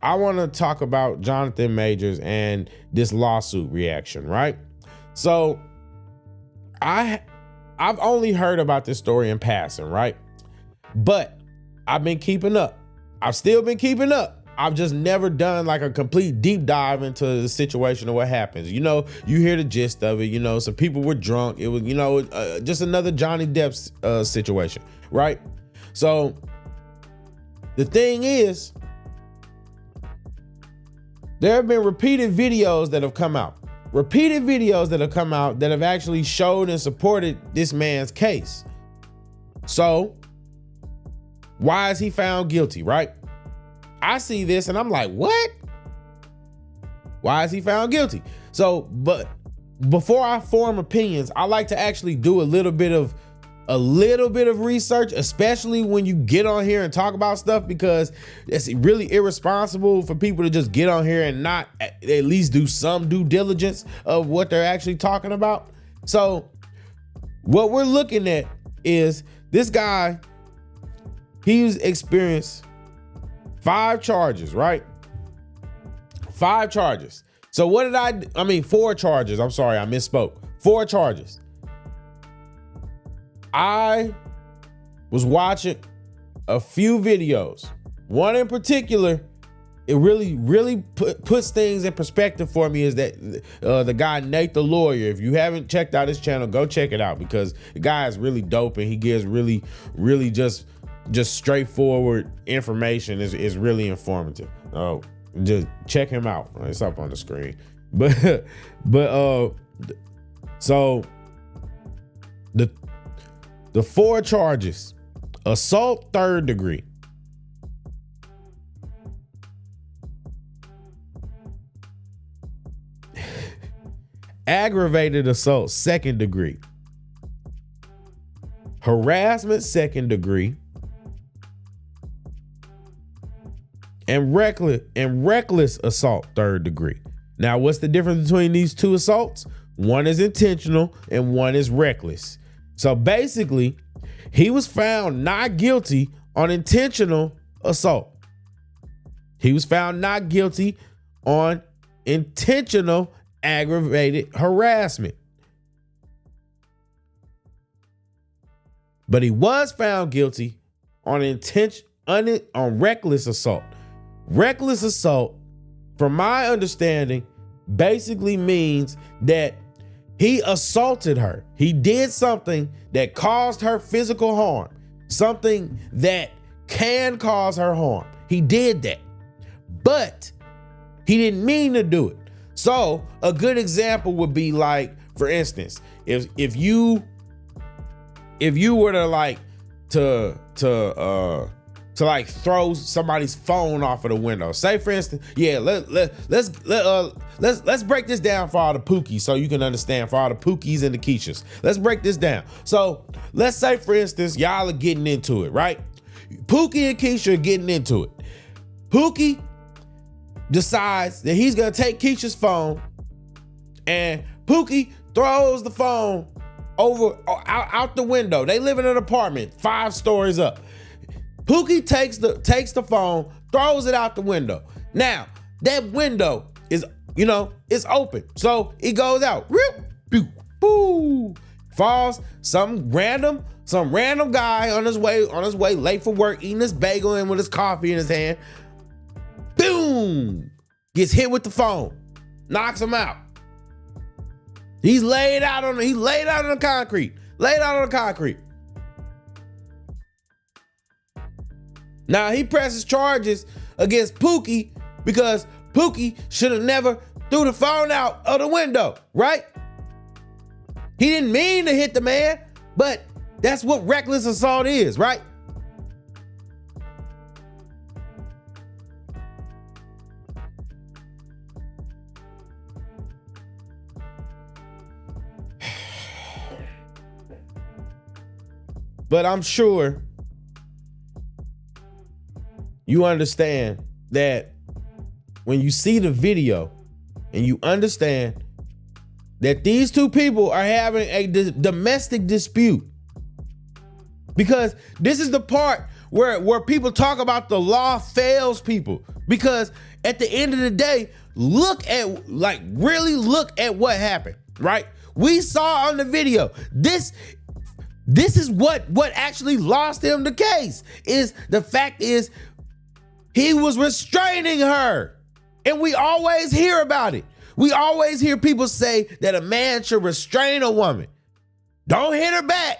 I want to talk about Jonathan Majors and this lawsuit reaction, right? So I've only heard about this story in passing, right? But I've been keeping up. I've still been keeping up. I've just never done like a complete deep dive into the situation of what happens. You know, you hear the gist of it. You know, some people were drunk. It was, you know, just another Johnny Depp situation, right? So the thing is, there have been repeated videos that have come out that have actually showed and supported this man's case. So why is he found guilty, right? I see this and I'm like, what? Why is he found guilty? So, but before I form opinions, I like to actually do a little bit of research, especially when you get on here and talk about stuff, because it's really irresponsible for people to just get on here and not at least do some due diligence of what they're actually talking about. So what we're looking at is this guy, he's experienced 5 charges, right? 5 charges. So what did I mean 4 charges. I'm sorry, I misspoke. 4 charges. I was watching a few videos. One in particular, it really puts things in perspective for me, is that the guy Nate the Lawyer. If you haven't checked out his channel, go check it out, because the guy is really dope and he gives really just straightforward information. Is really informative. Oh, just check him out. It's up on the screen. But so the 4 charges: assault 3rd degree, aggravated assault 2nd degree, harassment 2nd degree, and reckless assault 3rd degree. Now, what's the difference between these 2 assaults? One is intentional and one is reckless. So basically, he was found not guilty on intentional assault. He was found not guilty on intentional aggravated harassment. But he was found guilty on on reckless assault. Reckless assault, from my understanding, basically means that he assaulted her. He did something that caused her physical harm, something that can cause her harm. He did that, but he didn't mean to do it. So a good example would be, like, for instance, if you were to like throw somebody's phone off of the window. Say, for instance, let's break this down for all the Pookies so you can understand, for all the Pookies and the Keishas. Let's break this down. So let's say, for instance, y'all are getting into it, right? Pookie and Keisha are getting into it. Pookie decides that he's gonna take Keisha's phone, and Pookie throws the phone out the window. They live in an apartment 5 stories up. Pookie takes the phone, throws it out the window. Now, that window is, it's open. So it goes out. Falls some random guy on his way late for work, eating his bagel and with his coffee in his hand. Boom! Gets hit with the phone. Knocks him out. He's laid out on the concrete. Now he presses charges against Pookie because Pookie should have never threw the phone out of the window, right? He didn't mean to hit the man, but that's what reckless assault is, right? But I'm sure you understand that when you see the video and you understand that these 2 people are having a domestic dispute, because this is the part where people talk about the law fails people, because at the end of the day, really look at what happened, right? We saw on the video, this is what actually lost him the case. Is the fact is he was restraining her. And we always hear about it. We always hear people say that a man should restrain a woman. Don't hit her back.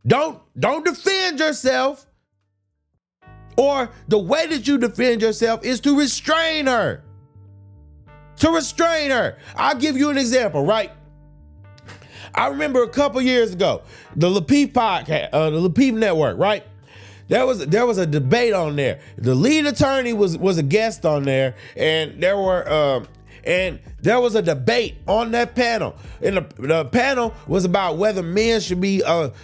Don't defend yourself. Or the way that you defend yourself is to restrain her. To restrain her. I'll give you an example, right? I remember a couple years ago, the Lapeef podcast, the Lapeef Network, right? There was a debate on there. The lead attorney was a guest on there, and there was a debate on that panel. And the panel was about whether men should be,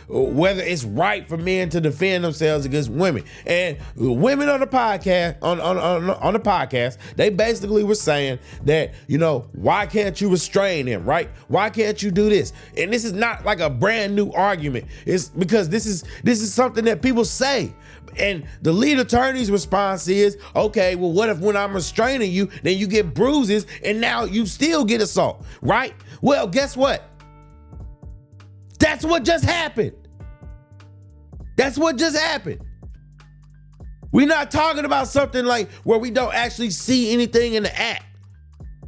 whether it's right for men to defend themselves against women. And women on the podcast, on the podcast, they basically were saying that, why can't you restrain him, right? Why can't you do this? And this is not like a brand new argument. It's because this is something that people say. And the lead attorney's response is, okay, well, what if when I'm restraining you, then you get bruises and now you still get assault, right? Well, guess what? That's what just happened. That's what just happened. We're not talking about something like where we don't actually see anything in the act.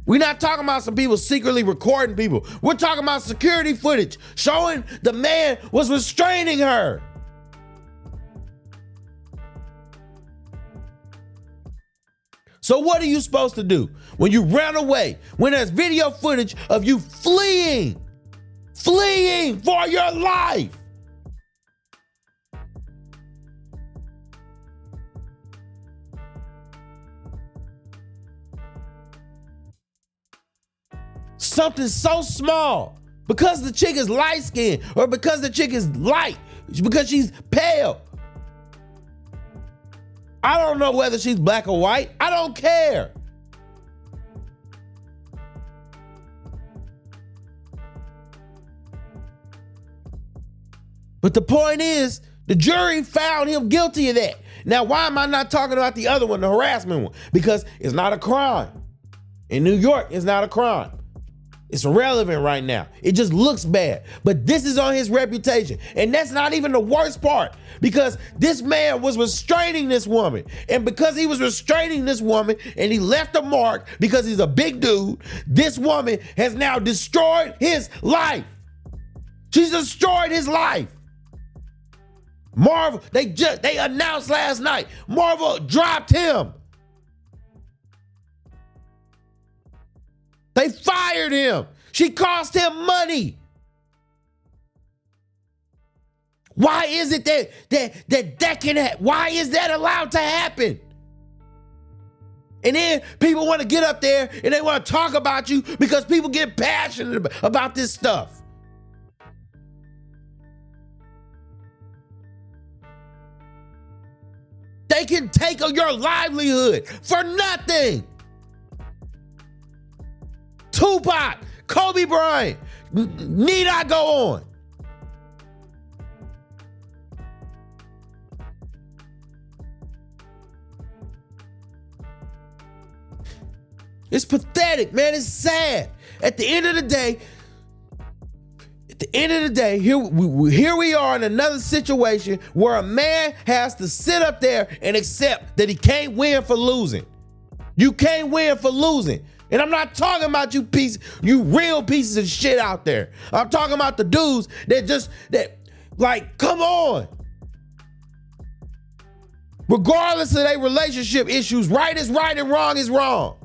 We're not talking about some people secretly recording people. We're talking about security footage showing the man was restraining her. So what are you supposed to do when you run away, when there's video footage of you fleeing for your life? Something so small, because the chick is light-skinned or because the chick is light, because she's pale. I don't know whether she's black or white. I don't care. But the point is, the jury found him guilty of that. Now, why am I not talking about the other one, the harassment one? Because it's not a crime. In New York, it's not a crime. It's irrelevant right now. It just looks bad. But this is on his reputation. And that's not even the worst part, because this man was restraining this woman. And because he was restraining this woman and he left a mark because he's a big dude, this woman has now destroyed his life. She's destroyed his life. Marvel, they announced last night, Marvel dropped him. They fired him. She cost him money. Why is it that can happen? Why is that allowed to happen? And then people want to get up there and they want to talk about you because people get passionate about this stuff. They can take your livelihood for nothing. Tupac, Kobe Bryant, need I go on? It's pathetic, man. It's sad. At the end of the day, here we are in another situation where a man has to sit up there and accept that he can't win for losing. You can't win for losing. And I'm not talking about you real pieces of shit out there. I'm talking about the dudes that come on. Regardless of their relationship issues, right is right and wrong is wrong.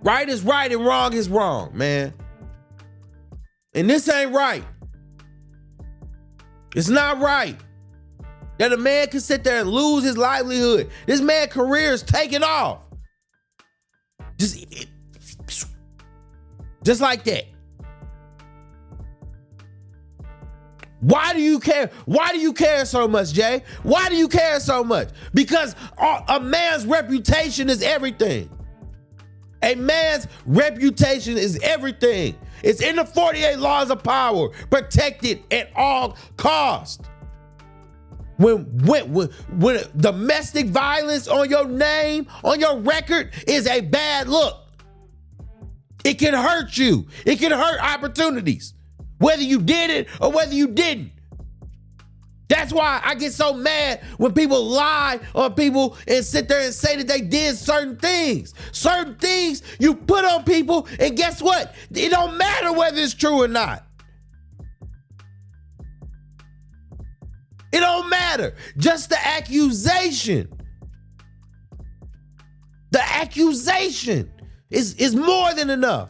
Right is right and wrong is wrong, man. And this ain't right. It's not right that a man can sit there and lose his livelihood. This man's career is taking off. Just like that. Why do you care? Why do you care so much, Jay? Why do you care so much? Because a man's reputation is everything. A man's reputation is everything. It's in the 48 laws of power. Protect it at all costs. When domestic violence on your name, on your record, is a bad look. It can hurt you. It can hurt opportunities, whether you did it or whether you didn't. That's why I get so mad when people lie on people and sit there and say that they did certain things. Certain things you put on people, and guess what? It don't matter whether it's true or not. It don't matter. Just the accusation. The accusation is more than enough.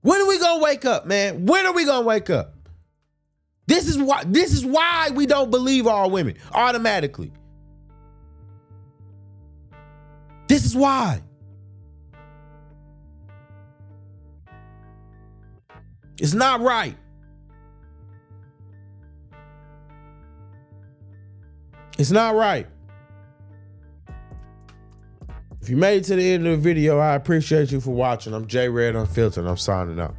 When are we gonna wake up, man? When are we gonna wake up? This is why we don't believe all women automatically. This is why. It's not right. It's not right. If you made it to the end of the video, I appreciate you for watching. I'm JayyRedd Unfiltered, and I'm signing out.